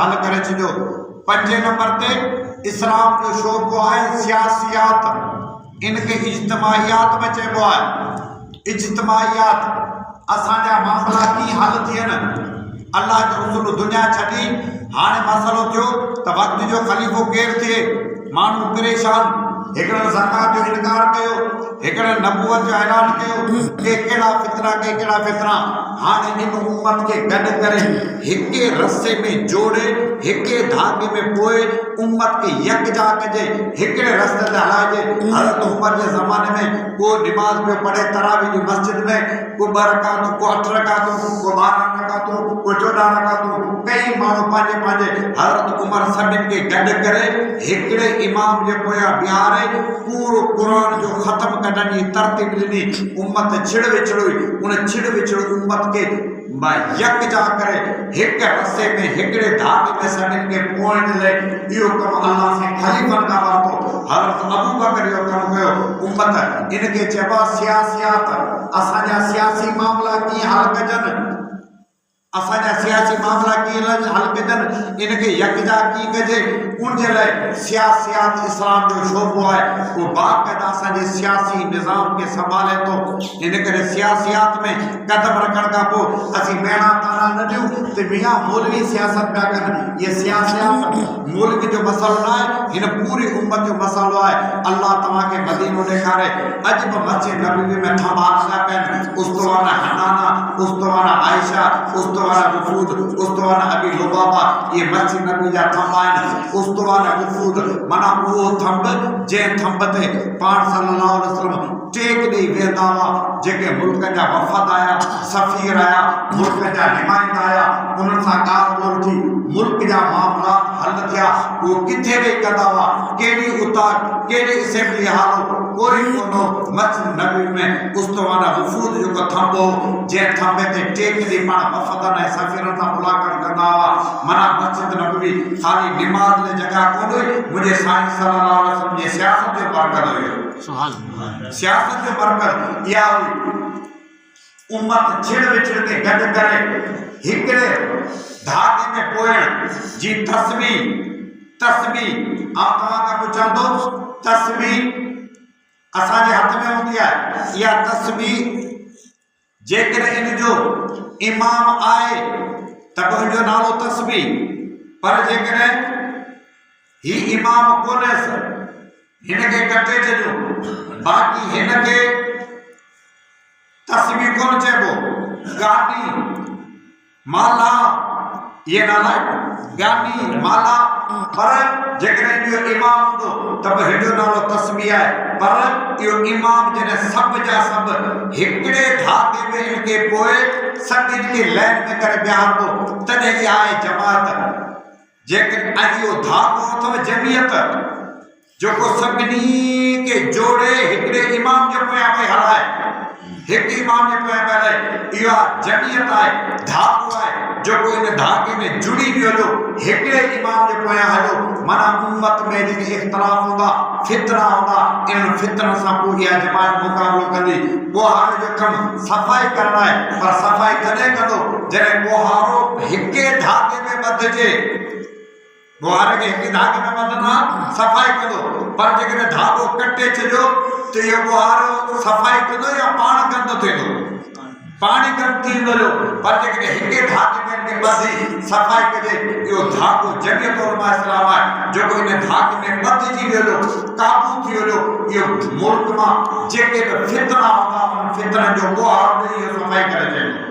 हल करे छॾियो। 5 नंबर ते इस्लाम जो शोबो आहे सियासियात, इनके इज्तिमाइयात में चइबो आहे। इज्तिमाइयात असांजा मामला कीअं हल थियनि। अल्लाह जो रसूल दुनिया छॾी, हाणे मसइलो थियो त वक़्त जो ख़लीफ़ो केरु थिए। माण्हू परेशान, हिकिड़े ज़कात जो इनकार कयो, हिकिड़े नबूवत जो ऐलान कयो, के कहिड़ा फितरा। हाणे इन उम्मत खे गॾु करे हिके रस्से में जोड़े, हिके धागे में पोए उम्मत खे यकजा कजे, हिकिड़े रस्ते ते हलाइजे। हज़रत उमर जे ज़माने में को निमाज़ पियो पढ़े तरावी जी मस्जिद में, को 2 रकातूं, को 8 रकातूं, को 12 रकातूं, को 14 रकातूं। कई माण्हू पंहिंजे हज़रत उमर सभिनि खे गॾु करे हिकिड़े इमाम जे पोयां बीहारे पूरो क़ुरान जो ख़त्म कढण जी तरतीब ॾिनी। उम्मत छिड़ विछड़ हुई, उन छिड़ विछड़ उम्मत खे यकजा करे हिक रस्से में, हिकिड़े धागे में सभिनि खे पोइण लाइ इहो कमु अल्लाह से ख़लीफ़नि खां वरितो। हज़रत अबू बकर इहो कमु कयो। उम्मत इनखे चइबो आहे सियासियात। असांजा सियासी मामला कीअं हल कजनि, असांजा सियासी मामला कीअं हल कजनि, इनखे यकजा कीअं कजे, उनजे लाइ सियासियात इस्लाम जो शोबो आहे। उहो बाक़ाइदा असांजे सियासी निज़ाम खे संभाले थो। इन करे सियासियात में कदम रखण खां पोइ असीं मेणा ताना न ॾियूं त मियां मौलवी सियासत पिया कनि। इहे सियासियात मुल्क जो मसइलो न आहे, हिन पूरी उम्मत जो मसइलो आहे। अल्लाह तव्हांखे मदीनो ॾेखारे। अॼु बि मस्जिद नबवी में थंभा लॻा पिया आहिनि। उस्तवाना हनाना, उस्तवाना आयशा, उस्तवाना वफूद, उस्तवाना अबी लुबाबा, ये मस्जिद नबी जा थंभा आहिनि। उस्तवाना वफूद माना उहो थंभ जंहिं थंभ ते पाण सल्लल्लाहु अलैहि वसल्लम टेक ॾेई वेंदा हुआ। जेके मुल्क जा वफ़द आया, सफ़ीर आया, मुल्क जा नुमाइंदा आया, उन्हनि सां ॻाल्हि ॿोल थी, मुल्क जा मामला हल थिया। उहो किथे वेही कंदा हुआ, कहिड़ी उतार, कहिड़ी असेंबली हाल, कोई कोन्हो। मस्जिद नबी में उस्तवाना वफूद जेको थंभ हो, जंहिं थंभे ते टेक ॾेई पाण वफ़दनि ऐं सफ़ीरनि सां मुलाक़ात कंदा हुआ। माना मस्जिद नबवी ख़ाली निमाज़ लाइ जॻह कोन हुई, मुंहिंजे साईं सल्लल्लाहु अलैहि वसल्लम जी सियासत जो मरकज़ हुयो। सियासत जो मरकज़ इहा हुई। उम्मत छिड़ विछड़ खे गॾु करे हिकिड़े धागे में पोइण जी तस्वीर आउं तव्हांखां पुछां थो, तस्वीर असांजे हथ में हूंदी आहे। इहा तस्वीर जेकॾहिं इन जो इमाम आहे त बि हुनजो नालो तस्वीर, पर जेकॾहिं ही इमाम कोन्हेसि, हिनखे कटे छॾियो, बाक़ी हिनखे तस्वीर कोन चइबो। गानी माला, इहे नाला गानी माला, पर जेकॾहिं इहो इमाम हूंदो त बि हिनजो नालो तस्वीर आहे। पर इहो इमाम जॾहिं सभु जा सभु हिकिड़े धागे में इनखे पोए सभिनि खे लाइन में करे बीहारबो, तॾहिं इहा आहे जमात। जेकॾहिं ऐं इहो धागो अथव जमियत, जेको सभिनी खे जोड़े हिकिड़े इमाम जे पोयां वेही हलाए, हिकु इमाम जे पोयां वेही हलाए, इहा जमियत आहे, धागो आहे जेको इन धागे में जुड़ी वियो हलो, हिकिड़े इमाम जे पोयां हलो। माना उम्मत में जेके इख़्तिलाफ़ हूंदा, फितना हूंदा, इन फितरनि सां पोइ इहा जमात मुक़ाबिलो कंदी। ॿोहारे जो कमु सफ़ाई करणु आहे, पर सफ़ाई तॾहिं कंदो जॾहिं ॿोहारो हिके धागे में ॿधिजे। ॿोहारे खे हिकु धागे में ॿधंदा, सफ़ाई कंदो, पर जेकॾहिं धागो कटे छॾियो त इहो ॿोहारो सफ़ाई कंदो या पाण गंदु थींदो, पाणी गंदु थी वेंदो। पर जेकॾहिं हिके धागे में ॿधी सफ़ाई कजे, इहो धागो जमियत उलमा इस्लाम आहे, जेको इन धागे में ॿधिजी वियो, क़ाबू थी वियो। इहो मुल्क मां जेके बि फितना हूंदा, उन फितरनि जो ॿोहारो ॾेई इहो सफ़ाई करे छॾींदो।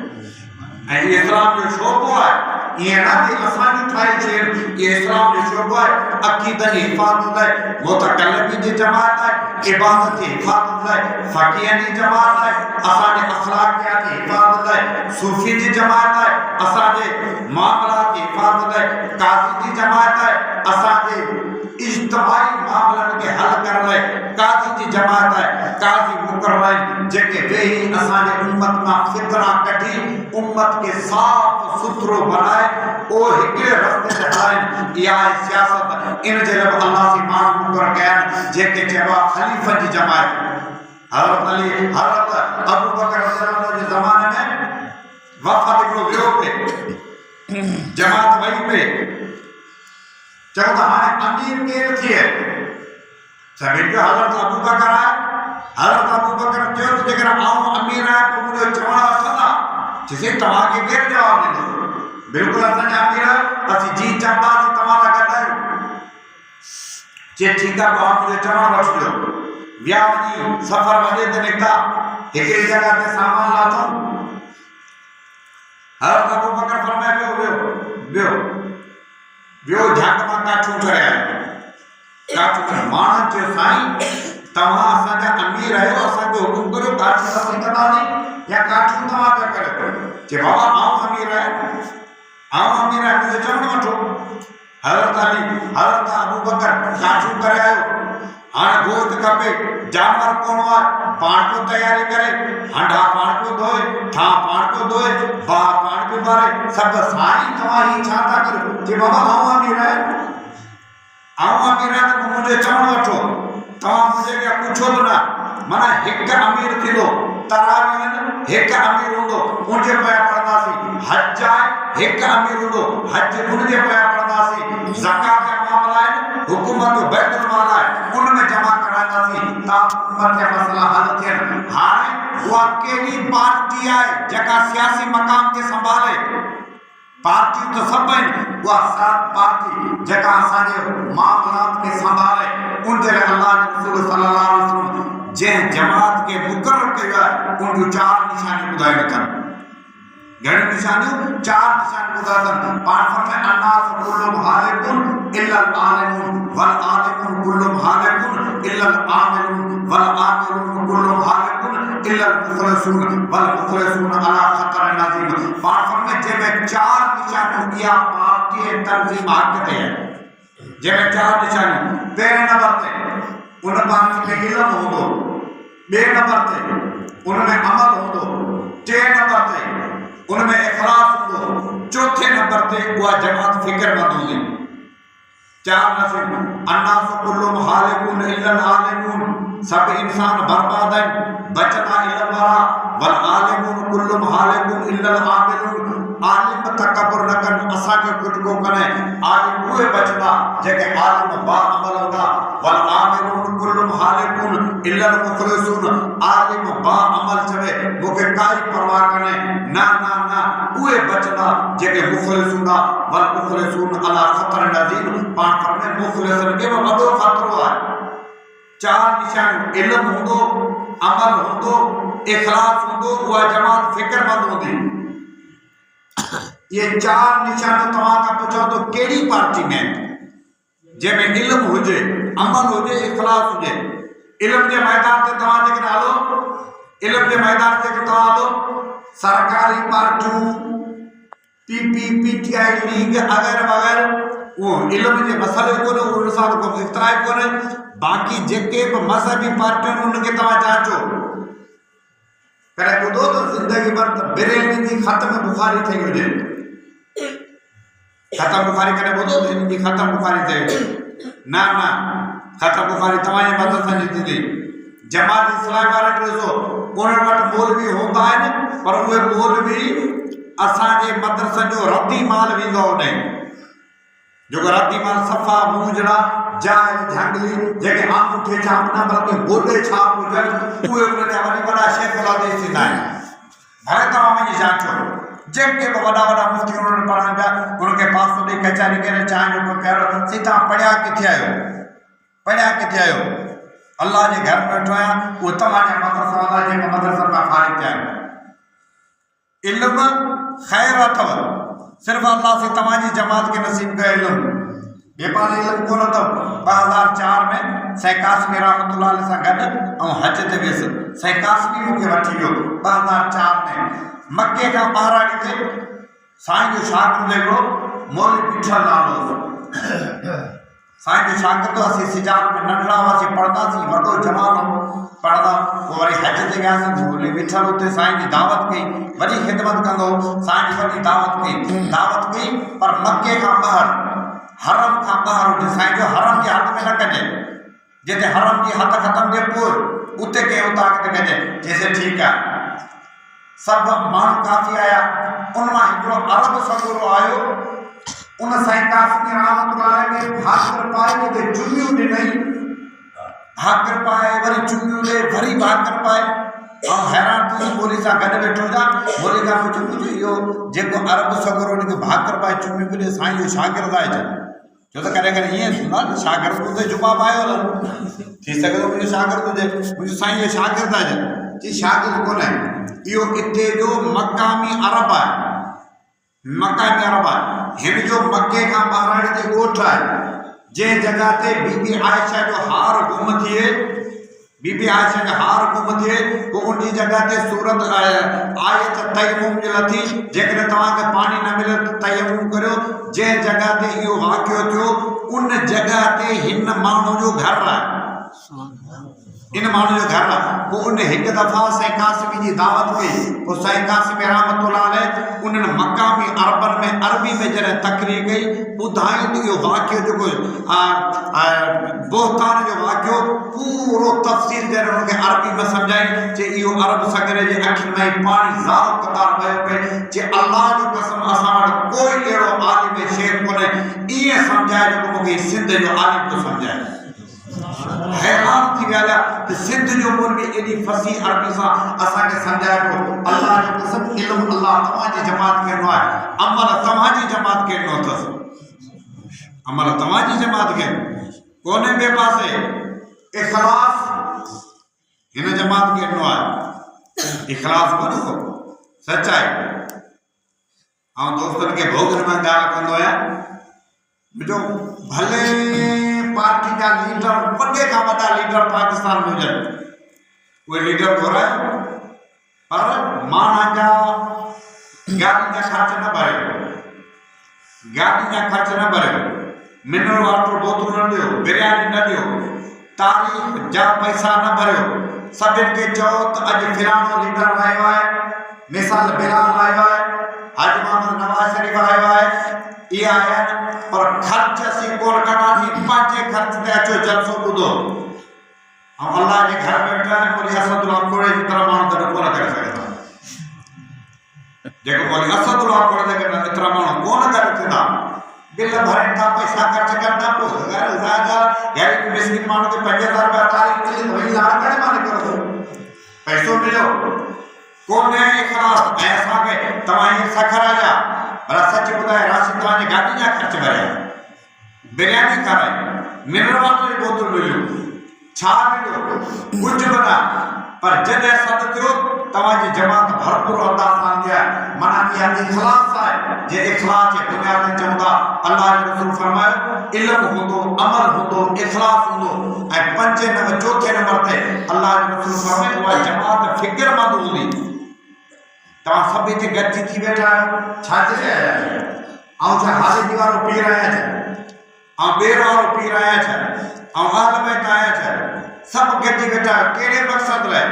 ऐं इहो इस्लाम जो शोबो आहे। ईअं न कि असांजूं ठाही शयूं, इहो इस्लाम जो शोबो आहे। अक़ीदत जी हिफ़ाज़त लाइ मुतकल्लिमीन जी जमात आहे, इबादत जी हिफ़ाज़त लाइ फ़क़ीहनि जी जमात आहे, असांजे अख़लाक़ियात जी हिफ़ाज़त लाइ सूफ़ी जी जमात आहे, असांजे मामलात जी हिफ़ाज़त लाइ काज़ी जी जमात आहे, असांजे इज्तिमाई मामलनि खे हल करण लाइ काज़ी जी जमात आहे। काज़ी मुक़रर आहिनि जेके वेही असांजे उम्मत मां फितना कढी उम्मत खे साफ़ सुथरो बनाए और हिकिड़े रस्ते ते हलाइनि। इहा आहे सियासत। इन जे लाइ अल्लाह से माण्हू मुक़रर कया आहिनि जेके चइबो आहे ख़लीफ़नि जी जमात। हज़रत अबू बकर रज़ियल्लाहु अन्हु जे ज़माने में वफ़द हिकिड़ो वियो पिए, जमात वही पे चलो तो हमारे अमीर केर थिए सभी जो हज़रत अबू बकर है हज़रत अबू बकर जो जगह आऊं अमीर है तो मुझे चवण वठंदा जिसे तव्हांखे केर जवाब ॾींदो बिल्कुल असांजा अमीर असीं जी चाहींदासीं तव्हां सां गॾु आहियूं जे ठीकु आहे तव्हां मुंहिंजो चवण वठिजो विया वञी सफ़र वॾे ते निकिता हिकिड़ी जॻह ते सामान लाथऊं हज़रत अबू बकर फरमाए ॿियो झट मां काठूं करे आयो काठूं माण्हुनि चयो साईं तव्हां असांजा अमीर आहियो असांखे हुकुम करियो काठूं असीं कंदासीं या काठूं तव्हां पिया करियो चए बाबा आऊं अमीर आहियां मुंहिंजो चवण वठो हज़रत अबू बकर काठूं करे आयो हाणे गोश्त खपे जानवर कोन आहे पाण पियो तयारी करे हंडा पाण पियो धोए ठा पाण पियो धोए बाह पाण पियो भरे सभु साईं तव्हां ही छा था करो जे बाबा आऊं अमीर आहियां त मुंहिंजो चवण वठो तव्हां मुंहिंजे खे पुछो बि न माना हिकु अमीर थींदो तरावियूं आहिनि हिकु अमीर हूंदो उनजे पिया पढ़ंदासीं हज आहे हिकु अमीर हूंदो हज उनजे पिया पढ़ंदासीं ज़कात जा मामला आहिनि हुकूमत बैतुल माल आहे उन में जमा कराईंदासीं ताकि उम्मत जा मसला हल थियनि हाणे उहा कहिड़ी पार्टी आहे जेका सियासी मक़ाम खे संभाले पार्टियूं तो सब आहिनि उहा सात पार्टी जेका असांजे मामलात खे संभाले उनजे लाइ अल्लाह जे रसूल सल्लल्लाहु अलैहि वसल्लम जंहिं जमात खे मुक़ररु कयो आहे उनजूं चार निशानियूं ॿुधायूं अथनि घणी निशानियूं चार निशानियूं ॿुधायूं अथनि पाण फरमाए अन्नास कुल्लुहुम हालिकुन इल्लल आलिमुन वल आलिमुन कुल्लुहुम हालिकुन इल्लल आमिलुन वल आमिलुन कुल्लुहुम हालिकुन इल्लल मुखलिसून वल मुखलिसून अला खतर नज़ीम पाण फरमाए जंहिंमें चार निशानियूं इहा पार्टी ऐं तंज़ीम हक़ ते आहे जंहिंमें चार निशानियूं पहिरें नंबर ते उन पार्टी में इल्म हूंदो ॿिए नंबर ते उनमें अमल हूंदो टे नंबर ते उनमें इखलास हूंदो चौथे नंबर ते उहा जमात फिक्रमंद हूंदी चार नसीब अन्नास कुल्लुहुम हालिकुन इल्लल आलिमून सब इंसान बर्बाद आहिनि बचंदा इल्म वारा वल आलिमून कुल्लुहुम हालिकुन इल्लल आमिलून आलिम तकबर न कनि असांखे कुझु को कने आलिम उहे बचंदा जेके आलिम बा अमल हूंदा वल आमिलून कुल्लुहुम हालिकुन इल्लल मुखलिसून आलिम बा अमल चवे मूंखे काई परवाह कने न उहे बचंदा जेके मुखलिस हूंदा वल मुखलिसून अला खतर नज़ीम पाण फरमाए मुखलिसन खे वॾो ख़तरो आहे चार निशानियूं इल्म हूंदो अमल हूंदो इखलास हूंदो उहा जमात फिक्रमंद हूंदी ये चार निशान तव्हां खां पुछो तो कहिड़ी पार्टी में जंहिंमें इल्म हुजे अमल हुजे इखलास हुजे इल्म जे मैदान ते तव्हां जेकॾहिं हलो इल्म जे मैदान ते तव्हां हलो सरकारी पार्टियूं पीटीआई लीग वग़ैरह वग़ैरह वो इल्म जे मसइले कोन उन सां को इख़्तिलाफ़ कोन बाक़ी जेके बि मज़हबी पार्टियूं उनखे तव्हां जांचो कॾहिं ॿुधो त ज़िंदगी भर त बिरेलवी जी ख़त्म बुखारी ठही हुजे ख़त्म बुखारी कॾहिं ॿुधो त हिन जी ख़त्म बुखारी ठही हुजे न ख़त्म बुखारी तव्हांजे मदरसनि जी थींदी जमात इस्लाम वारनि ॾिसो उन्हनि वटि मौलवी हूंदा आहिनि पर उहे मौलवी असांजे मदरसनि जो रद्दी माल वेंदो होॾे जेको रद्दी माल सफ़ा मूंझड़ा जाइल झंगली जेके आंगूठे छाप न बल्कि गोॾे छाप हुजनि उहे उन जा वॾी वॾा शेख उलादेश थींदा आहिनि भले तव्हां वञी जांचो जेके बि वॾा वॾा मुफ़्ती उन्हनि पढ़नि पिया उनखे पासो ॾेई कचहरी करे चांहि जो प्यारो सी तव्हां पढ़िया किथे आहियो अल्लाह जे घर में वेठो आहियां उहो तव्हांजा मदरसा वाला जेके मदरसनि मां फारिग थिया आहिनि इल्म ख़ैर अथव सिर्फ़ु अल्लाह से तव्हांजी जमात खे नसीब कयो इल्म बेपाल इल्म कोन अथव 2004 में सैकासमी रहमतुल्लाह अलैह सां गॾु ऐं हज ते वियुसि सैकासमी मूंखे वठी वियो 2004 में मके खां ॿाहिरां ॾिठे साईं जो शागिर्द हिकिड़ो मौलवी बीठल नालो हुओ साईं जो शागिर्द असीं सिजान में नंढड़ा हुआसीं पढ़ंदासीं वॾो जवान पढ़ंदा पोइ वरी हज ते वियासीं मौलवी बीठल हुते साईं जी दावत कई वॾी ख़िदमत कंदो साईं जी वॾी दावत कई पर मके खां ॿाहिरि हरम खां ॿाहिरि हुजे साईं जो हरम जे हथ में न कजे जिते हरम जी हथ ख़तम थिए पोइ उते कंहिं उतां अॻिते कजे जैसे ठीकु आहे सब माण्हू काफ़ी आया उन मां हिकिड़ो अरब सगोरो आयो उन साईं कासिम रहमतुल्लाह अलैहि खे भाकर पाए ते चुमियूं ॾिनई भाकर पाए वरी चुमियूं ॾे वरी भाकर पाए हम हैरान थी मोली सां गॾु वेठो जा मोली खां पुछो इहो जेको अरब सगोरो उनखे भाकर पाए चुमियूं पियो ॾे साईं जो शागिर्द आहे छो त कॾहिं कॾहिं ईअं थींदो आहे न शागिर्द हुते जुमा पायो हलनि थी सघे थो मुंहिंजो शागिर्द हुजे मुंहिंजो साईं जो शागिर्द आहे जी शागिर्द कोन्हे इहो हिते जो मक़ामी अरब आहे मक़ामी अरब आहे हिन जो मके खां ॿाहिरि ते ॻोठ आहे जंहिं जॻह ते बीबी आयशा जो हार गुम थिए बीबी आयशा जो हार गुम थिए पोइ उन जॻह ते सूरत आहे त तयमुम जे लथी जेकॾहिं तव्हांखे पाणी न मिले त तयमुम करियो जंहिं जॻह ते इहो वाक़ियो थियो उन जॻह ते हिन माण्हू जो घरु आहे इन माण्हू जो घरु आहे पोइ उन हिकु दफ़ा साईं कासिम जी दावत कई पोइ साईं कासिम रहमतुल्लाह अलैहि उन्हनि मक़ामी अरबन में अरबी में जॾहिं तकरीर कई ॿुधायूं त इहो वाक़ियो जेको बोहतान जो वाक़ियो पूरो तफ़सील जॾहिं उनखे अरबी में सम्झाई जे इहो अरब सगरे जे अखियुनि में पाणी ज़ारो क़दार वयो पए जे अल्लाह जो कसम असां वटि कोई अहिड़ो आलिम शेर कोन्हे ईअं सम्झाए जेको मूंखे सिंध जो आलिम थो सम्झाए हैरान थी विया त सिंध जो मौलवी एॾी फसी अरबी सां असांखे सम्झाए पियो अल्लाह जो कसम इल्मु अल्लाह तव्हांजी जमात खे ॾिनो आहे अमल तव्हांजी जमात खे ॾिनो अथसि अमल तव्हांजी जमात खे कोन्हे ॿिए पासे इख़लास हिन जमात खे ॾिनो आहे इख़लास कोन्हे को सचाई ऐं दोस्तनि खे भोगन में ॻाल्हि कंदो आहियां मुंहिंजो भले पार्टी जा लीडर वॾे खां वॾा लीडर पाकिस्तान में हुजनि उहे लीडर घुराए पर माण्हुनि जा गाॾी जा ख़र्च न भरियो गाॾी जा ख़र्च न भरियो मिनरल वाटर बोतल न ॾियो बिरयानी न ॾियो तारीख़ जा पैसा न भरियो सभिनि खे चओ त अॼु फिलानो लीडर आयो आहे मिसाल बिलाल आयो आहे हाजी मोहम्मद नवाज़ शरीफ़ आयो आहे इहे आया आहिनि पर ख़र्च असीं कोन कंदासीं पंहिंजे ख़र्च ते अचो जलसो ॿुधो ऐं अल्लाह जे घर में वेठा आहिनि मौलवी असदुल्लाह कोड़े जी तरह माण्हू गॾु कोन करे सघंदा जेको मौलवी असदुल्लाह कोड़े जे गॾु एतिरा माण्हू कोन गॾु थींदा बिल भरनि था पैसा ख़र्च कनि था पोइ गरीब मिस्किन माण्हू खे 5000 रुपया तारीख़ मिली त वरी लाड़ करे माने करो पैसो मिलियो कोन्हे इख़लास ऐं असांखे तव्हां हीअं सखर जा भला सच ॿुधाए राशिद तव्हांजे गाॾी जा ख़र्च भरिया बिरयानी खाराई मिनरल वाटर जी बोतल मिलियो छा मिलियो कुझु बि न पर जॾहिं सॾु थियो तव्हांजी जमात भरपूर अरदास आंदी आहे माना इहा इख़लास आहे जे इख़लास जे बुनियाद ते चऊं था अल्लाह जो रसूल फरमायो इल्मु हूंदो अमल हूंदो इख़लास हूंदो ऐं पंजे नंबर चौथे नंबर ते अल्लाह जो रसूल फरमायो उहा जमात फ़िक्रमंद हूंदी तव्हां सभु हिते गॾिजी थी वेठा आहियो छा चई रहिया आहियो ऐं छा हाज़िरी वारो पी रहिया छा ऐं ॿेर वारो पी रहिया छा ऐं अहल बैत आया छा सभु गॾिजी वेठा आहियो कहिड़े मक़सद लाइ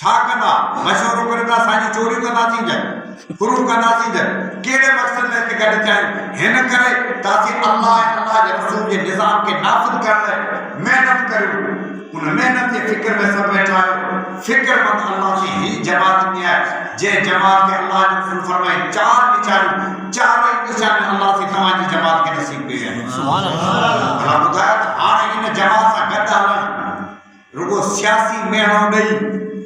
छा कंदा मशवरो करे त असांजी चोरियूं कंदासीं जंहिं प्रूफ कंदासीं जंहिं कहिड़े मक़सद लाइ हिते गॾु थिया आहियूं हिन करे त असीं अल्लाह ऐं अल्लाह जे रसूल जे निज़ाम खे नाफ़िज़ करण लाइ महिनत करियूं उन मेहनत के फिक्र में सब बैठा है फिक्रमंद अल्लाह की ही जमात में है जे जमात के अल्लाह ने रसूल फरमाए चार निशान चार निशान अल्लाह से तमाजी जमात के नसीब दे है सुभान अल्लाह अल्लाह बुधाया हां इन जमात सा गद हलन रुगो सियासी मेणो नहीं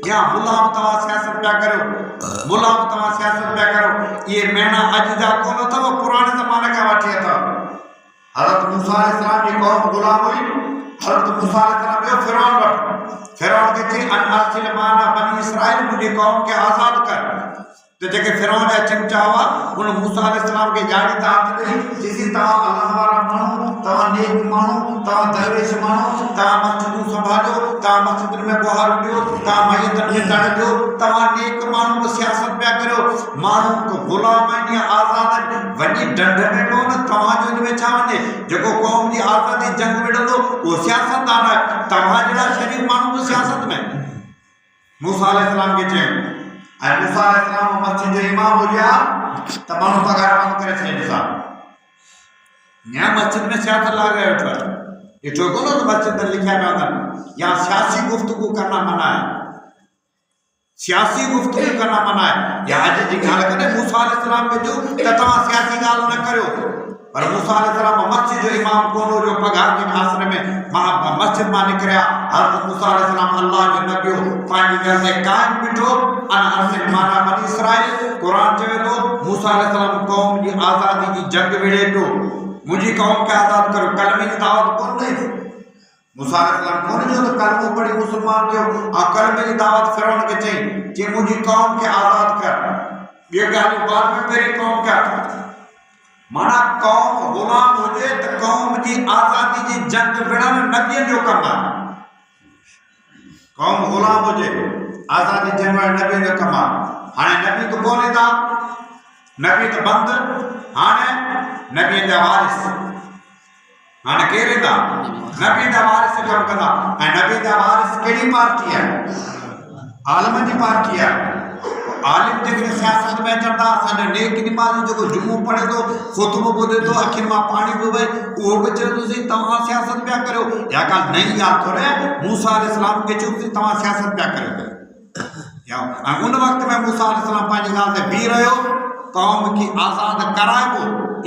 या मुलाम तवा सियासत क्या करो मुलाम तवा सियासत क्या करो ये मेणा अज जा कोन था वो पुराने जमाने का वाठी था हज़रत मूसा अलैहि सलाम की कौम गुलाम हुई हज़रत मूसा अलैहि सलाम जो फिरौन के थी अन अर्सिल माना बनी इसराइल मुझे कौम के आजाद कर तो जेके फिरौन जा चमचा हुआ उन मूसा अलैहि सलाम के जाड़ी तात दी जिसी ता अल्लाह वाला मानो ता नेक मानो ता दरवेश मानो ता मस्जिद संभालो ता मस्जिद में बुहार दियो ता मयत में तड़ दो ता नेक मानो को सियासत पे करो मानो को गुलाम है आजाद वनी डंड में कोन तवा जो में चावने जेको कौम जी आजादी जंग विड़ो वो सियासतदान है तवा जड़ा शरीफ मानो को सियासत में मूसा अलैहि सलाम के चे और मूसा अलैहि सलाम मस्जिद जो इमाम हो गया तमाम पगार बंद करे थे मूसा यहाँ मस्जिद में सियासत ला गए उठा ये जो को ना मस्जिद में लिखा है यहाँ सियासी गुफ्तगू करना मना है सियासी गुफ्तगू करना मना है। या अज जी गाल करें मूसा अलैहिस्सलाम के जो तमा सियासी गाल न करो, पर मूसा अलैहिस्सलाम मस्जिद जो इमाम कोन जो पगार के आसरे में मस्जिद मा निकरिया। हज़रत मूसा अलैहिस्सलाम अल्लाह जो नबियो पांजी घर में कायम बिठो अन अरसिल माना बनी इसराइल। कुरान चवे तो मूसा अलैहिस्सलाम कौम की आजादी की जंग विड़े तो मुझी कौम के आजाद करो। कलमे की दावत कौन नहीं मूसा अलैहिस्सलाम कोन जो तो कलमो पढ़ी मुसलमान जो आ कलमे की दावत फिरौन के चई कि मुझी कौम के आजाद कर। ये गाल बाद में मेरी कौम का माना कौम गुलाम हो जाए तो कौम की आजादी की जंग विड़न नबियन जो कम है। कौम गुलाम हो जाए आजादी जंग विड़न नबियन जो कम है। हाने नबी तो कोने था, नबी तो बंद, हाने नबियन जा वारिस हाने केरे था नबी जा वारिस कम कंदा। ऐं नबी जा वारिस केड़ी पार्टी है? आलम जी पार्टी है। आलिम जेके सियासत में चढ़ंदा असांजो नेक निमाज़ जो जुमो पढ़े तो खुतबो ॿुधे तो अखियुनि मां पाणी पियो वहे उहो बि चयो तो सही तव्हां सियासत पिया करियो। या ॻाल्हि नई यादि थोरे मूसा अलैहिस्सलाम खे चयो तो तव्हां सियासत पिया करियो। या उन वक़्त में मूसा अलैहिस्सलाम पंहिंजी ॻाल्हि ते बीह रहियो कौम खे आज़ाद कराइबो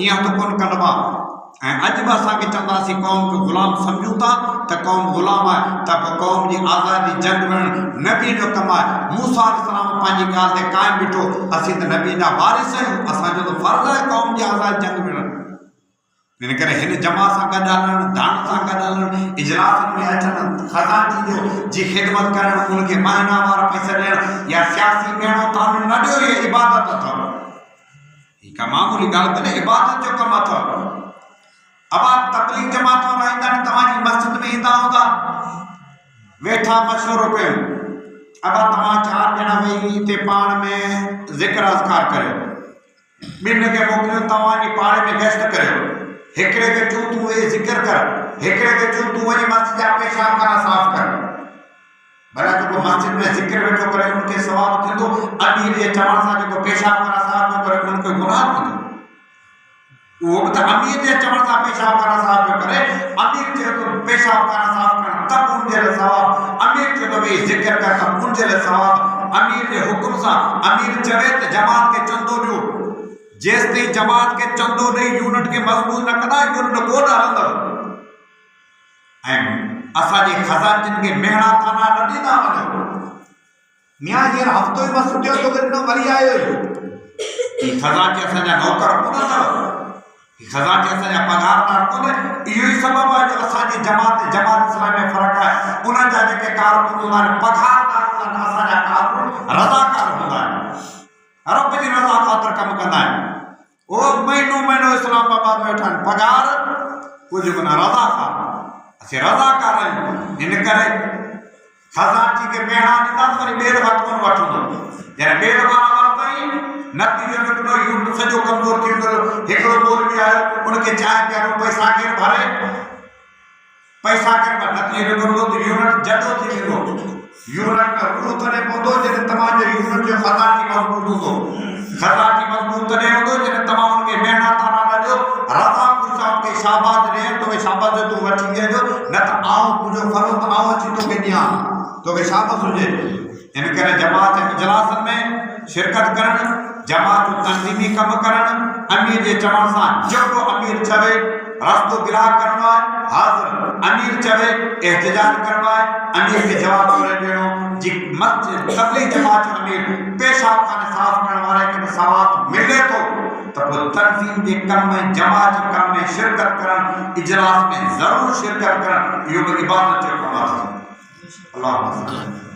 ईअं त कोन कंदो आहे। ऐं अॼु बि असांखे चवंदासीं कौम खे ग़ुलाम सम्झूं था त कौम ग़ुलाम आहे त पोइ कौम जी आज़ादी जंग विड़ण नबी जो कमु आहे। मूसा अलैहिस्सलाम पंहिंजी ॻाल्हि ते क़ाइमु बीठो। असीं त नबी जा वारिस आहियूं, असांजो त फ़र्ज़ु आहे कौम जी आज़ादी जंग विड़ण। इन करे हिन जमा सां गॾु हलणु, दान सां गॾु हलणु, इजलासनि में अचणु, ख़ज़ानची जी ख़िदमत करणु, उनखे महीनावार पैसा ॾियणु या सियासी ॾियणो तान न ॾियो, इहे इबादत अथव। हीअ का मामूली ॻाल्हि कोन्हे, इबादत जो कमु अथव। अब तबलीग जमात वारा ईंदा आहिनि तव्हांजी मस्जिद में ईंदा हूंदा वेठा मशवरो कयो। अब तव्हां 4 ॼणा वेही हिते पाण में ज़िक्र अज़कार करियो, ॿिनि खे मोकिलियो तव्हांजी पाण में गश्त करियो। हिकिड़े खे चऊं तूं वेही ज़िक्र कर, हिकिड़े खे चऊं तूं वञी मस्जिद जा पेशाब खाना साफ़ कर। भला जेको मस्जिद में ज़िक्र वेठो करे उनखे सवाबु थींदो, अमीर जे चवण सां जेको पेशाब खाना साफ़ न करे उनखे गुनाह थींदो। वो तो अमीर जे चवण सां पेशाब खाना साफ़ पियो करे, अमीर चए तो पेशाब खाना साफ़ कर तब उनजे लाइ सवाब, अमीर चए तो वेही ज़िक्र कर तब उनजे लाइ सवाब। अमीर जे हुकुम सां अमीर चवे त जमात खे चंदो ॾियो, जेसि ताईं जमात खे चंदो ॾेई यूनिट खे मज़बूत न कंदा यूनिट कोन हलंदव। ऐं असांजे ख़ज़ानचियुनि खे मेहणा ताना न ॾींदा वञो। मियां हींअर हफ़्तो ई मां सुठो थो ॾिनो वरी आयो ही ख़ज़ानची असांजा नौकर कोन अथव, ख़ज़ानची असांजा पगारदार कोन्हे। इहो ई सबबु आहे जो असांजी जमात इस्लाम में फ़र्क़ु आहे। उन्हनि जा जेके कारकुन हूंदा आहिनि पगारदार हूंदा आहिनि, असांजा कारकुन रज़ाकार हूंदा आहिनि, रब जी रज़ा ख़ातिर कमु कंदा आहिनि। उहो महीनो इस्लामाबाद में वेठा आहिनि, पगार कुझु बि न, रज़ाकार। असीं रज़ाकार आहियूं। हिन करे ख़ज़ानची खे मेहणा ॾींदा त वरी ॿिए दफ़ा कोन वठंदो। जॾहिं ॿिए दफ़ा न वरितई नतीजो निकितो यूनिट सॼो कमज़ोर थी वेंदो। हिकिड़ो मौलवी आयो उनखे चांहि पियारो, पैसा केरु भरे, पैसा केरु भरे, नतीजो निकितो त यूनिट जॾो थी वेंदो। यूनिट में रूह तॾहिं पवंदो जॾहिं तव्हांजो यूनिट जो ख़ज़ानची मज़बूत हूंदो। ख़ज़ानची मज़बूत तॾहिं हूंदो जॾहिं तव्हां उनखे मेहणा ताना न ॾियो, रज़ा ख़ुशि उनखे शाबाश ॾिए तोखे शाबाश तूं वठी ॾिजो, न त आउं तुंहिंजो फरो त आउं अची तोखे ॾियां, तोखे शाबाश हुजे। इन करे जमात इजलासनि में शिरकत करणु, जमात तंज़ीमी कमु करणु, अमीर जे चवण सां जेको अमीर चवे रस्तो बिला करणो आहे, हाज़िर अमीर चवे एहतिजाज करणो आहे, अमीर खे जवाबु ॾियणो। जी मस्जिद तबलीग जमात अमीर पेशाब खाने साफ़ करण वारे खे सवाबु मिले थो त पोइ तंज़ीम जे कम में, जमात जे कम में शिरकत करणु, इजलास में ज़रूरु शिरकत करणु, इहो बि इबादत जो कमु आहे। अल्लाह